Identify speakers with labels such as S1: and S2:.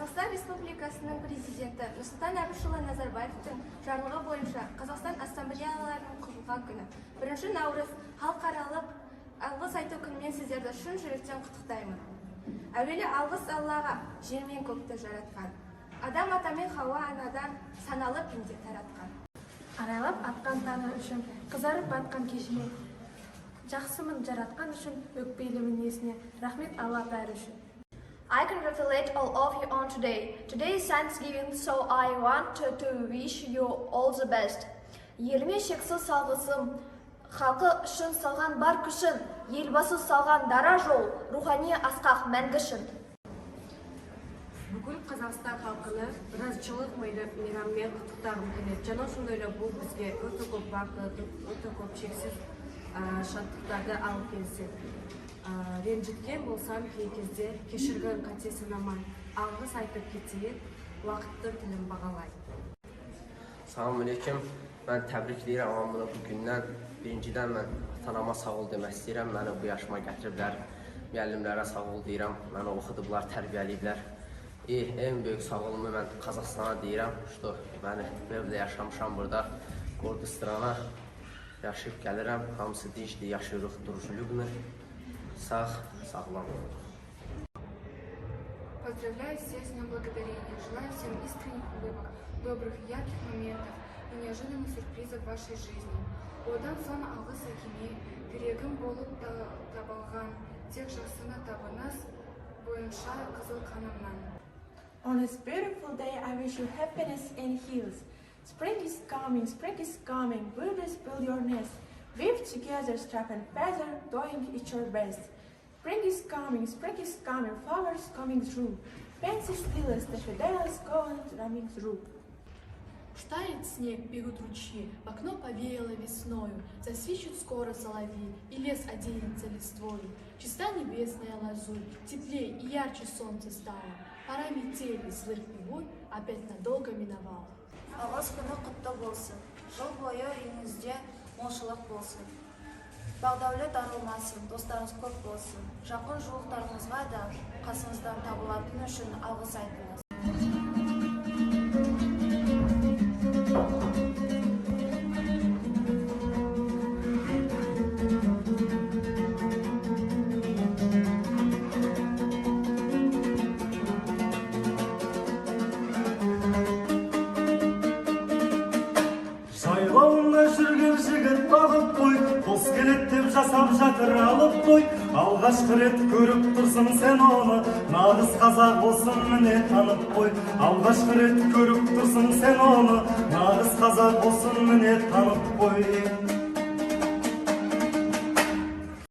S1: Қазақстан Республикасының президенті Нұрсұлтан Әбішұлы Назарбаевтың жарлығы бойынша Қазақстан ассамблеяларының құрылған күні 1 наурыз халықаралық алғыс айту күнімен сіздерді шын жүректен құттықтаймын. Әуелі алғыс Аллаға, жер мен көкті жаратқан. Адам ата мен Хауа анадан саналы пенде таратқан.
S2: Арайлап атқан таңы үшін, қызарып батқан кешіне, жақсымын жаратқан үшін, өкпейлі мінезіне, рахмет Алла бәрі үшін.
S3: I congratulate all of you on today. Today is Thanksgiving, so I want to wish you all the best. Еліме шексіз салғысым, халқы үшін салған бар күшін, елбасы салған дара жол, рухани асқақ мәңгішін.
S4: Бүгін Қазақстан халқыны біразчылық мейраммен құттықтағым келеді. Жана ошондой эле бул бизге өтө көп бақыт, өтө көп шексиз шаттыктарды алып келсин. Ренжиткен болсам кей кезде кешірген қатесін аман, алғыс айтып кетейін, уақыттың тілін бағалай.
S5: Salam aleyküm. Mən təbrikləyirəm amma bunu bugündən birincidən mən atanama sağ ol demək istəyirəm. Məni bu yaşıma gətiriblər. Müəllimlərə sağ ol deyirəm. Məni oxudublar, tərbiyələyiblər. En böyük sağ olumu mən Qazaxstana deyirəm. Məni evdə yaşamışam burada. Gordistana yaşayıb gəlirəm. Hamısı dincdir, yaşayırıq, дружелюбно. Сağlam.
S1: Поздравляю всех с Днем Благодарения. Желаю всем искренних улыбок, добрых и ярких моментов и неожиданных сюрпризов в вашей жизни. Одан сон алғыс әкеме, тірегім болып табылған, тек жақсыны табыңыз бойынша қызыл қанымнан.
S2: On this beautiful day, I wish you happiness and health. Spring is coming, birds build your nest. Weave together, strap and feather, doing each your best. Spring is coming, flowers coming through. Fancies, lilies, daffodils going drumming through.
S6: Тает снег, бегут ручьи, в окно повеяло весною, засвищут скоро соловьи, и лес оденется листвою. Чиста небесная лазурь, теплее и ярче солнце стало. Пора метели, злых и бурь опять надолго миновала.
S7: Алғыс күні құтты болсын, жыл бойы үйіңізде молшылық болсын. Бағдәулет арылмасын, достарыңыз көп болсын. Жақын жуықтарыңызға да қасыңыздан табылатын үшін алғыс айтыңыз.
S8: Жайлауында жүрген жігіт бағып қой, қос келет деп жасап жатыр алып қой. Алғашқы рет көріп тұрсың сен оны, нағыз қазақ болсын міне танып қой. Алғашқы рет көріп тұрсың сен оны, нағыз қазақ болсын міне танып қой.